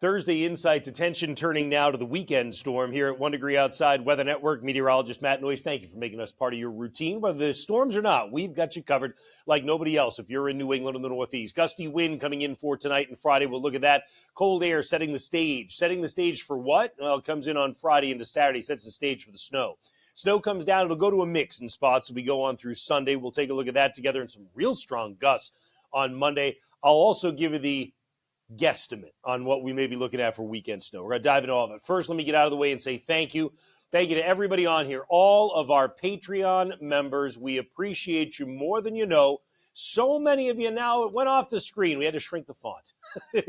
Thursday Insights, attention turning now to the weekend storm here at 1 Degree Outside Weather Network. Meteorologist Matt Noyes, thank you for making us part of your routine. Whether the storms or not, we've got you covered like nobody else if you're in New England or the Northeast. Gusty wind coming in for tonight and Friday. We'll look at that. Cold air setting the stage. Setting the stage for what? Well, it comes in on Friday into Saturday, sets the stage for the snow. Snow comes down. It'll go to a mix in spots as we go on through Sunday. We'll take a look at that together and some real strong gusts on Monday. I'll also give you the guesstimate on what we may be looking at for weekend snow. We're going to dive into all of it. First, let me get out of the way and say thank you. Thank you to everybody on here, all of our Patreon members. We appreciate you more than you know. So many of you now, it went off the screen. We had to shrink the font.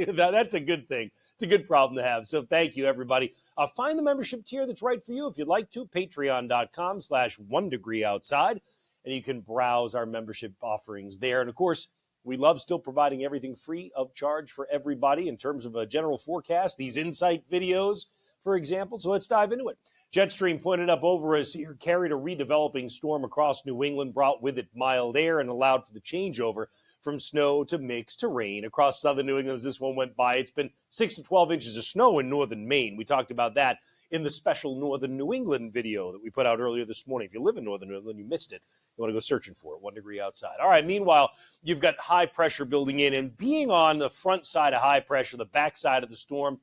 That's a good thing. It's a good problem to have. So thank you, everybody. Find the membership tier that's right for you if you'd like to. Patreon.com/1degreeoutside. And you can browse our membership offerings there. And, of course, we love still providing everything free of charge for everybody in terms of a general forecast, these insight videos, for example. So let's dive into it. Jetstream pointed up over us here, carried a redeveloping storm across New England, brought with it mild air and allowed for the changeover from snow to mix to rain across southern New England as this one went by. It's been 6 to 12 inches of snow in northern Maine. We talked about that in the special Northern New England video that we put out earlier this morning. If you live in Northern New England, you missed it. You want to go searching for it, 1 degree outside. All right, meanwhile, you've got high pressure building in, and being on the front side of high pressure, the back side of the storm,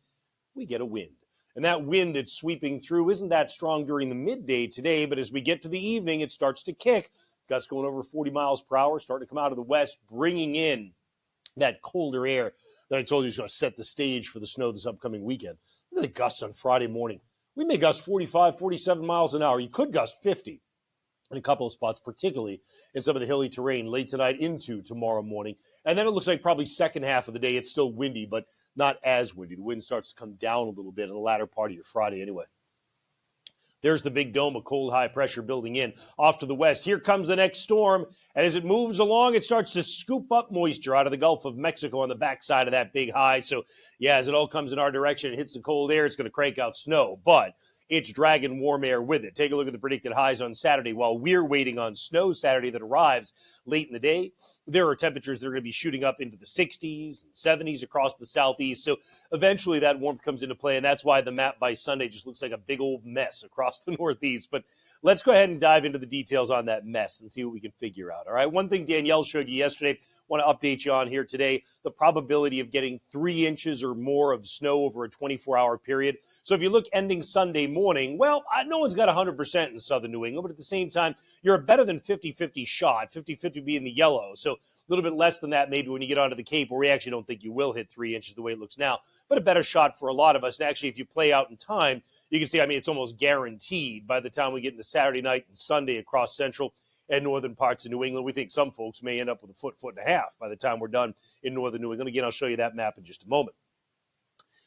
we get a wind. And that wind that's sweeping through isn't that strong during the midday today, but as we get to the evening, it starts to kick. Gusts going over 40 miles per hour, starting to come out of the west, bringing in that colder air that I told you is going to set the stage for the snow this upcoming weekend. Look at the gusts on Friday morning. We may gust 45, 47 miles an hour. You could gust 50 in a couple of spots, particularly in some of the hilly terrain late tonight into tomorrow morning. And then it looks like probably second half of the day, it's still windy, but not as windy. The wind starts to come down a little bit in the latter part of your Friday anyway. There's the big dome of cold high pressure building in off to the west. Here comes the next storm. And as it moves along, it starts to scoop up moisture out of the Gulf of Mexico on the backside of that big high. So, yeah, as it all comes in our direction and hits the cold air, it's going to crank out snow. But it's dragging warm air with it. Take a look at the predicted highs on Saturday. While we're waiting on snow Saturday that arrives late in the day, there are temperatures that are going to be shooting up into the 60s and 70s across the southeast. So eventually that warmth comes into play, and that's why the map by Sunday just looks like a big old mess across the northeast. But let's go ahead and dive into the details on that mess and see what we can figure out. All right, one thing Danielle showed you yesterday, want to update you on here today, the probability of getting 3 inches or more of snow over a 24-hour period. So if you look ending Sunday morning, well, no one's got 100% in southern New England, but at the same time, you're a better than 50-50 shot, 50-50 being the yellow. So a little bit less than that maybe when you get onto the Cape, where we actually don't think you will hit 3 inches the way it looks now, but a better shot for a lot of us. And actually, if you play out in time, you can see, it's almost guaranteed by the time we get into Saturday night and Sunday across central and northern parts of New England. We think some folks may end up with a foot and a half by the time we're done in northern New England. Again, I'll show you that map in just a moment.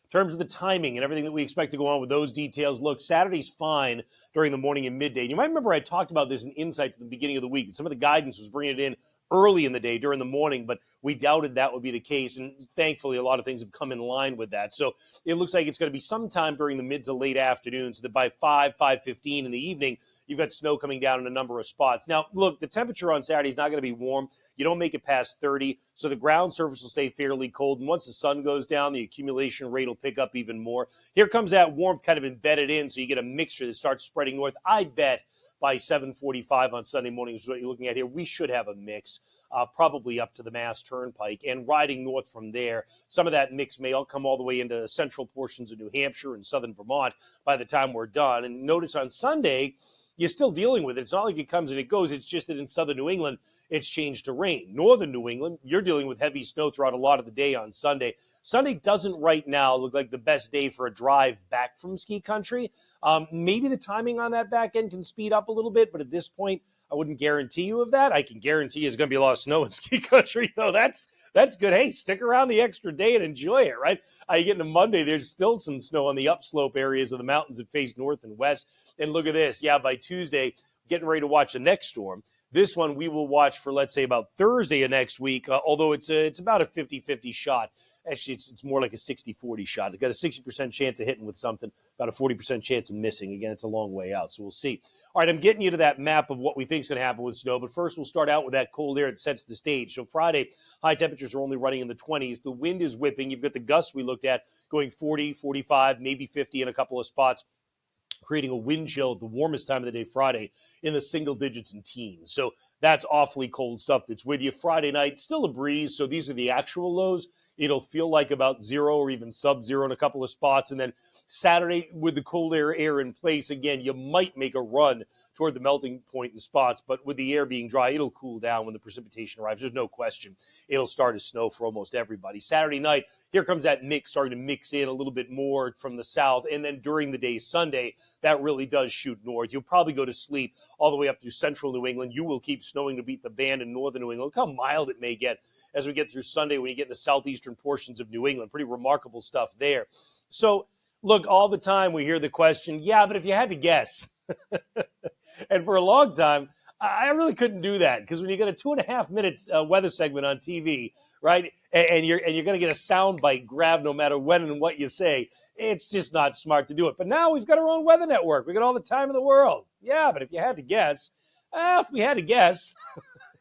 In terms of the timing and everything that we expect to go on with those details, look, Saturday's fine during the morning and midday. And you might remember I talked about this in Insights at the beginning of the week, and some of the guidance was bringing it in early in the day during the morning, but we doubted that would be the case, and thankfully a lot of things have come in line with that. So it looks like it's going to be sometime during the mid to late afternoon, so that by 5:15 in the evening, you've got snow coming down in a number of spots. Now, look, the temperature on Saturday is not going to be warm. You don't make it past 30, so the ground surface will stay fairly cold, and once the sun goes down, the accumulation rate will pick up even more. Here comes that warmth kind of embedded in, so you get a mixture that starts spreading north. I bet by 7:45 on Sunday morning is what you're looking at here. We should have a mix, probably up to the Mass Turnpike and riding north from there. Some of that mix may all come all the way into central portions of New Hampshire and southern Vermont by the time we're done. And notice on Sunday, you're still dealing with it. It's not like it comes and it goes. It's just that in southern New England, it's changed to rain. Northern New England, you're dealing with heavy snow throughout a lot of the day on Sunday. Sunday doesn't right now look like the best day for a drive back from ski country. Maybe the timing on that back end can speed up a little bit, but at this point, I wouldn't guarantee you of that. I can guarantee there's going to be a lot of snow in ski country. That's good. Hey, stick around the extra day and enjoy it, right? You get into Monday, there's still some snow on the upslope areas of the mountains that face north and west. And look at this. Yeah, by Tuesday, getting ready to watch the next storm. This one we will watch for, let's say, about Thursday of next week, although it's about a 50-50 shot. Actually, it's more like a 60-40 shot. It's got a 60% chance of hitting with something, about a 40% chance of missing. Again, it's a long way out, so we'll see. All right, I'm getting you to that map of what we think is going to happen with snow, but first we'll start out with that cold air that sets the stage. So Friday, high temperatures are only running in the 20s. The wind is whipping. You've got the gusts we looked at going 40, 45, maybe 50 in a couple of spots, creating a wind chill at the warmest time of the day Friday in the single digits and teens. So that's awfully cold stuff that's with you. Friday night, still a breeze, so these are the actual lows. It'll feel like about 0 or even sub-zero in a couple of spots. And then Saturday, with the cold air in place, again, you might make a run toward the melting point in spots, but with the air being dry, it'll cool down when the precipitation arrives. There's no question. It'll start as snow for almost everybody. Saturday night, here comes that mix starting to mix in a little bit more from the south. And then during the day Sunday, that really does shoot north. You'll probably go to sleep all the way up through central New England. You will keep snowing to beat the band in northern New England. Look how mild it may get as we get through Sunday when you get in the southeastern portions of New England. Pretty remarkable stuff there. So, look, all the time we hear the question, yeah, but if you had to guess. And for a long time, I really couldn't do that because when you get a 2.5 minutes weather segment on TV, right, and you're going to get a sound bite grab no matter when and what you say, it's just not smart to do it. But now we've got our own weather network. We got all the time in the world. Yeah, but if you had to guess, if we had to guess,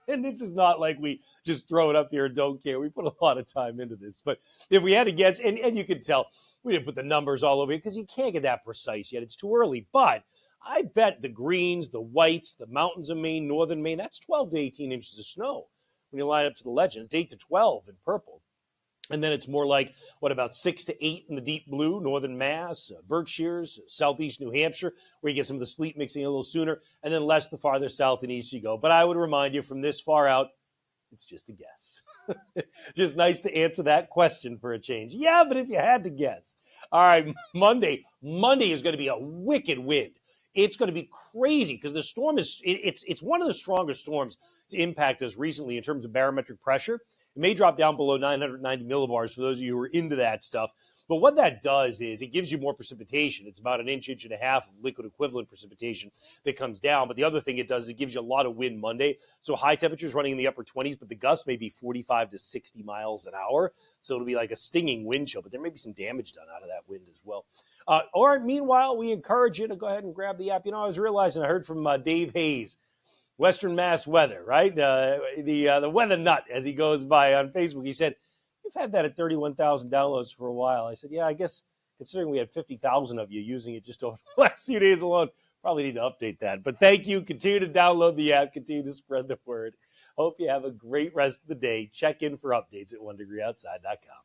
and this is not like we just throw it up here and don't care. We put a lot of time into this. But if we had to guess, and you can tell, we didn't put the numbers all over here because you can't get that precise yet. It's too early. But I bet the greens, the whites, the mountains of Maine, northern Maine, that's 12 to 18 inches of snow when you line up to the legend. It's 8 to 12 in purple. And then it's more like, about 6 to 8 in the deep blue, northern Mass, Berkshires, southeast New Hampshire, where you get some of the sleet mixing a little sooner, and then less the farther south and east you go. But I would remind you, from this far out, it's just a guess. Just nice to answer that question for a change. Yeah, but if you had to guess. All right, Monday is going to be a wicked wind. It's going to be crazy because the storm it's one of the strongest storms to impact us recently in terms of barometric pressure. It may drop down below 990 millibars for those of you who are into that stuff. But what that does is it gives you more precipitation. It's about an inch and a half of liquid equivalent precipitation that comes down. But the other thing it does is it gives you a lot of wind Monday. So high temperatures running in the upper 20s, but the gusts may be 45 to 60 miles an hour. So it'll be like a stinging wind chill, but there may be some damage done out of that wind as well. Or meanwhile, we encourage you to go ahead and grab the app. I was realizing, I heard from Dave Hayes, Western Mass Weather, right? The weather nut, as he goes by on Facebook. He said, you've had that at 31,000 downloads for a while. I said, yeah, I guess considering we had 50,000 of you using it just over the last few days alone, probably need to update that. But thank you. Continue to download the app. Continue to spread the word. Hope you have a great rest of the day. Check in for updates at onedegreeoutside.com.